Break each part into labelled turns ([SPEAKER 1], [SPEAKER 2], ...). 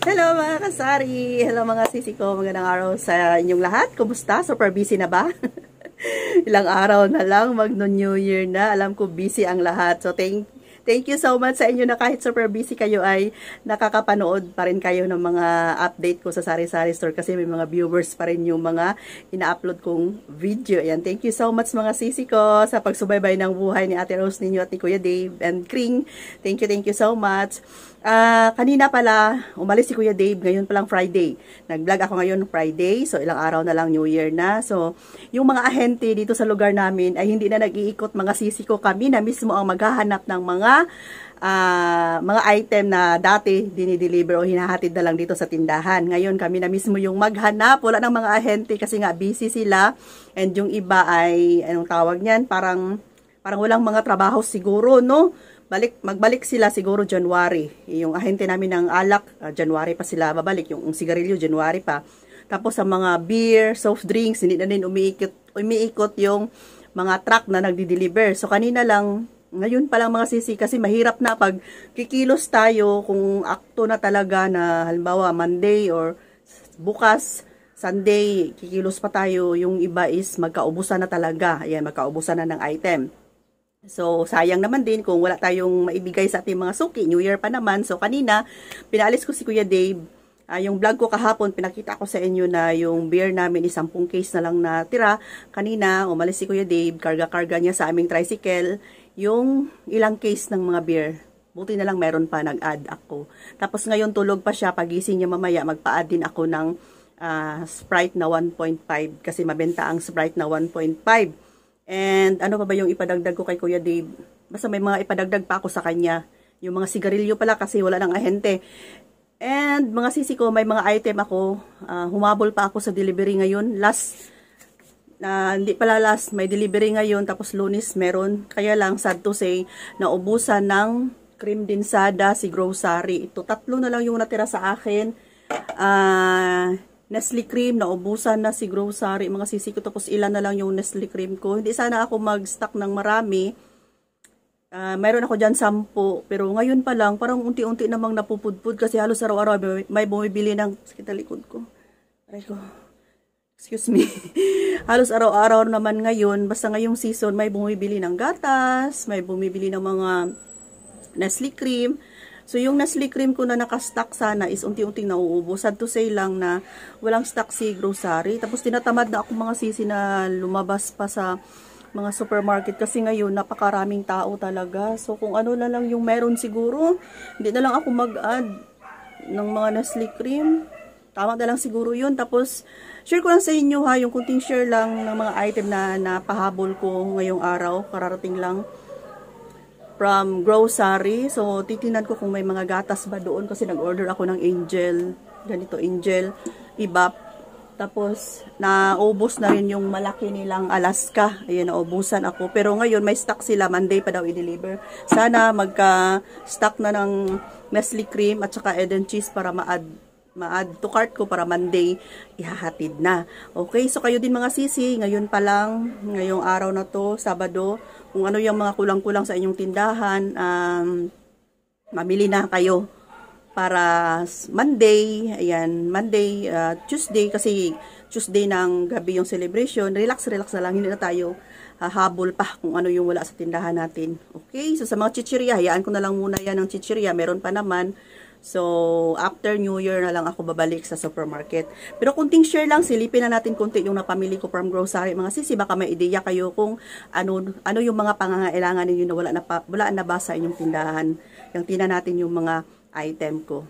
[SPEAKER 1] Hello mga kasari! Hello mga sisi ko! Magandang araw sa inyong lahat. Kumusta? Super busy na ba? Ilang araw na lang, mag-New Year na. Alam ko busy ang lahat. So thank you so much sa inyo na kahit super busy kayo ay nakakapanood pa rin kayo ng mga update ko sa Sari-Sari Store kasi may mga viewers pa rin yung mga ina-upload kong video. Ayan, thank you so much mga sisi ko sa pagsubaybay ng buhay ni Ate Rose ninyo at ni Kuya Dave and Kring. Thank you so much. Kanina pala, umalis si Kuya Dave, ngayon palang Friday. Nag-vlog ako ngayon Friday, so ilang araw na lang New Year na. So, yung mga ahente dito sa lugar namin ay hindi na nag-iikot mga sisi ko. Kami na mismo ang maghahanap ng mga item na dati dinideliver o hinahatid na lang dito sa tindahan. Ngayon kami na mismo yung maghanap, wala ng mga ahente kasi nga busy sila. And yung iba ay, anong tawag niyan, parang walang mga trabaho siguro, no? Magbalik sila siguro January. Yung ahente namin ng alak, January pa sila babalik. Yung sigarilyo, January pa. Tapos sa mga beer, soft drinks, hindi na din umiikot yung mga truck na nagdi-deliver. So kanina lang, ngayon pa lang mga sisi, kasi mahirap na pag kikilos tayo kung akto na talaga na halimbawa Monday or bukas, Sunday, kikilos pa tayo. Yung iba is magkaubusan na talaga. Ayan, magkaubusan na ng item. So, sayang naman din kung wala tayong maibigay sa ating mga suki. New Year pa naman. So, kanina, pinaalis ko si Kuya Dave. Yung vlog ko kahapon, pinakita ko sa inyo na yung beer namin is 10 case na lang natira. Kanina, umalis si Kuya Dave. Karga-karga niya sa aming tricycle yung ilang case ng mga beer. Buti na lang meron pa, nag-add ako. Tapos ngayon, tulog pa siya. Pagising niya mamaya, magpa-add din ako ng Sprite na 1.5 kasi mabenta ang Sprite na 1.5. And ano pa ba yung ipadagdag ko kay Kuya Dave? Basta may mga ipadagdag pa ako sa kanya. Yung mga sigarilyo pala kasi wala ng ahente. And mga sisi ko, may mga item ako. Humabol pa ako sa delivery ngayon. Hindi pala last, may delivery ngayon. Tapos Lunes meron. Kaya lang, sad to say, naubusan ng cream dinsada si grocery. Ito, 3 na lang yung natira sa akin. Nestle cream, naubusan na si grocery, mga sisi ko, tapos ilan na lang yung Nestle cream ko. Hindi sana ako mag-stock ng marami. Mayroon ako dyan 10, pero ngayon pa lang, parang unti-unti namang napupudpud kasi halos araw-araw may bumibili ng, sakit na likod ko. Aray ko. Excuse me. Halos araw-araw naman ngayon, basta ngayong season, may bumibili ng gatas, may bumibili ng mga Nestle cream. So, yung Nestle cream ko na nakastock sana is unti-unting nauubos. Sad to say lang na walang stock si grocery. Tapos, tinatamad na ako mga sisi na lumabas pa sa mga supermarket. Kasi ngayon, napakaraming tao talaga. So, kung ano na lang yung meron siguro, hindi na lang ako mag-add ng mga Nestle cream. Tama na lang siguro yun. Tapos, share ko lang sa inyo ha, yung kunting share lang ng mga item na napahabol ko ngayong araw. Kararating lang from grocery. So, titinan ko kung may mga gatas ba doon kasi nag-order ako ng Angel. Ganito, Angel. Ibap. Tapos, naubos na rin yung malaki nilang Alaska. Ayan, naubusan ako. Pero ngayon, may stock sila. Monday pa daw i-deliver. Sana magka-stock na ng Nestle cream at saka Eden cheese para ma-add to cart ko para Monday ihahatid na. Okay, so kayo din mga sisi, ngayon pa lang, ngayong araw na to, Sabado, kung ano yung mga kulang-kulang sa inyong tindahan, mamili na kayo para Monday, ayan, Monday, Tuesday, kasi Tuesday ng gabi yung celebration, relax na lang, hindi na tayo habol pa kung ano yung wala sa tindahan natin. Okay, so sa mga chichirya, hayaan ko na lang muna yan ng chichirya, meron pa naman. So, after New Year na lang ako babalik sa supermarket. Pero kunting share lang, silipin na natin kunti yung napamili ko from grocery. Mga sisi, baka may ideya kayo kung ano yung mga pangangailangan ninyo na wala na ba sa inyong tindahan. Yung tina natin yung mga item ko.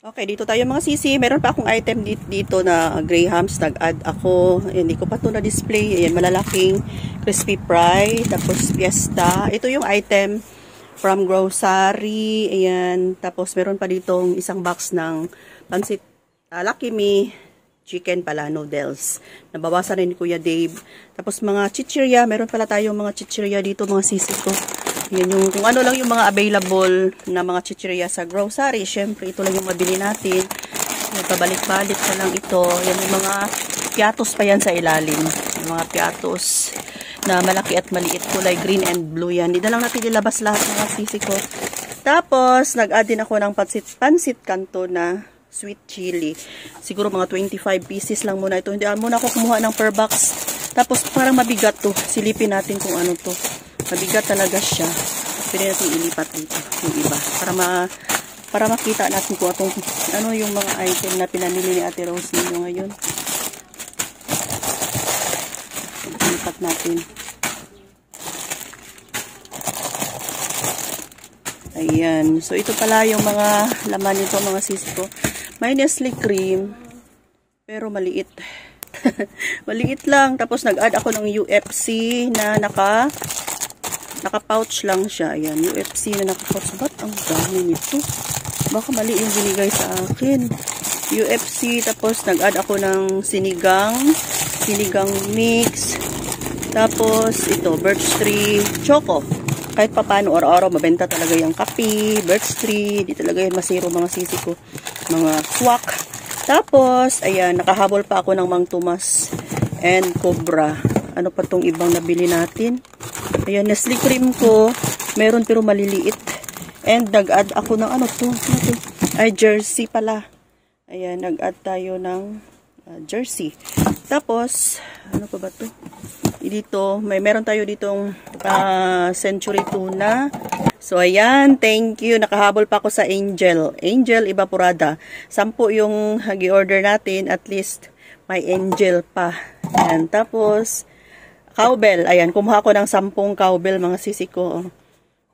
[SPEAKER 1] Okay, dito tayo mga sisi. Meron pa akong item dito na Grahams. Nag-add ako. Hindi ko pa ito na-display. Ayan, malalaking crispy fry. Tapos fiesta. Ito yung item from grocery, ayan, tapos meron pa ditong isang box ng pansit, Lucky Me, chicken pala, noodles, nabawasan rin ni Kuya Dave, tapos mga chichirya, meron pala tayong mga chichirya dito mga sisi ko, yan yung, kung ano lang yung mga available na mga chichirya sa grocery, syempre ito lang yung mabili natin, pabalik-balik na lang ito, yan yung mga piatos pa yan sa ilalim, yung mga piatos, na malaki at maliit, kulay green and blue yan. Hindi na lang natin ilabas lahat ng sisi ko. Tapos, nag-add din ako ng pansit kanto na sweet chili. Siguro mga 25 pieces lang muna ito. Hindi muna ako kumuha ng per box. Tapos parang mabigat to. Silipin natin kung ano to. Mabigat talaga siya. Pwede natin ilipat dito yung iba. Para makita natin kung ano yung mga item na pinamili ni Ate Rose ninyo ngayon. Ilipat natin. Ayan. So, ito pala yung mga laman nito, mga sisi ko. May Nestle cream, pero maliit. Maliit lang. Tapos, nag-add ako ng UFC na naka-pouch lang siya. Ayan, UFC na naka-pouch. Ba't ang dami nito? Baka mali yung binigay sa akin. UFC, tapos nag-add ako ng sinigang mix. Tapos, ito, birch tree choco. Kahit pa paano, araw-araw, mabenta talaga yung kape, birch tree, di talaga yun masiro mga sisi ko, mga swak. Tapos, ayan, nakahabol pa ako ng Mang Tomas and Cobra. Ano pa tong ibang nabili natin? Ayan, Nestle cream ko, meron pero maliliit. And nag-add ako ng ano to? Ay, jersey pala. Ayan, nag-add tayo ng jersey. Tapos, ano pa ba to? Dito, meron tayo ditong Century Tuna. So, ayan, thank you. Nakahabol pa ako sa Angel Evaporada. 10 yung gi-order natin. At least, may Angel pa. Ayan, tapos, cowbell. Ayan, kumuha ko ng 10 cowbell, mga sisi ko.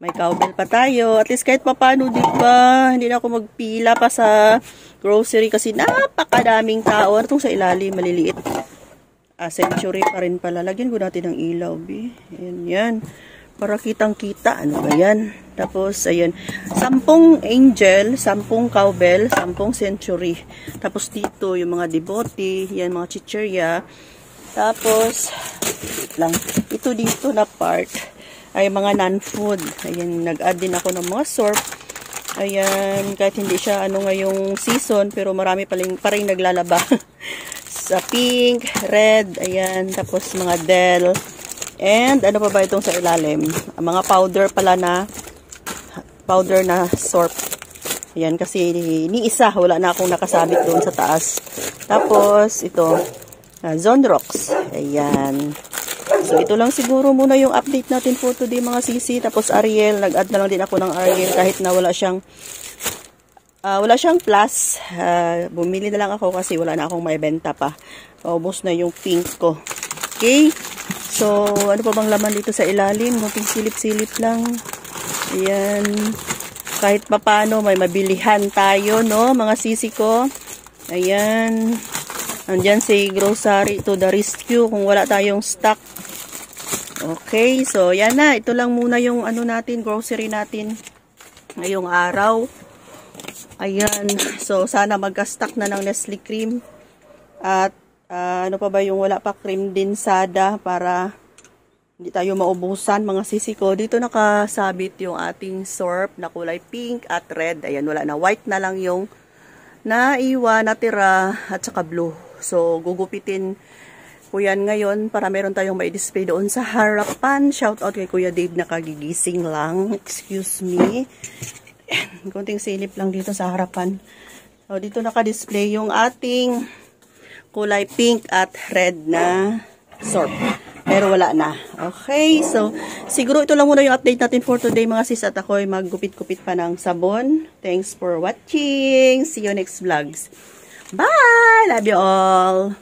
[SPEAKER 1] May cowbell pa tayo. At least, kahit papano, diba? Hindi na ako magpila pa sa grocery kasi napakadaming tao. Ano itong sa ilalim, maliliit. Century pa rin pala. Lagyan ko natin ng ilaw, B. Ayan, yan. Para kitang-kita. Ano ba yan? Tapos, ayan. 10 Angel, 10 Cowbell, 10 Century. Tapos dito, yung mga Debote, yan, mga chichirya. Tapos, wait lang. Ito dito na part ay mga non-food. Ayan, nag-add din ako ng mga sorb. Ayan, kahit hindi siya ano ngayong season, pero marami pa rin naglalaba. Sa pink, red, ayan, tapos mga Del, and ano pa ba itong sa ilalim? Mga powder pala na, powder na sorb. Ayan, kasi ni isa, wala na akong nakasabit doon sa taas. Tapos, ito, Zone Rocks. Ayan. So, ito lang siguro muna yung update natin for today, mga sisi. Tapos, Ariel, nag-add na lang din ako ng Ariel kahit na wala siyang plus. Bumili na lang ako kasi wala na akong may benta pa. Ubos na yung pink ko. Okay? So, ano pa bang laman dito sa ilalim? Munting silip-silip lang. Ayan. Kahit pa paano, may mabilihan tayo, no? Mga sisi ko. Ayan. Andyan si Grocery to the rescue kung wala tayong stock. Okay. So, yan na. Ito lang muna yung ano natin, grocery natin ngayong araw. Ayan. So, sana magka-stock na ng Nestle cream. At, ano pa ba yung wala pa cream din sada para hindi tayo maubusan, mga sisi ko. Dito nakasabit yung ating sorb na kulay pink at red. Ayan, wala na. White na lang yung naiwan, natira, at saka blue. So, gugupitin ko yan ngayon para meron tayong may display doon sa harapan. Shout out kay Kuya Dave na kagigising lang. Excuse me. Konting silip lang dito sa harapan. So, dito naka-display yung ating kulay pink at red na sorb. Pero wala na. Okay, so, siguro ito lang muna yung update natin for today, mga sis. At ako'y maggupit-kupit pa ng sabon. Thanks for watching. See you next vlogs. Bye! Love you all!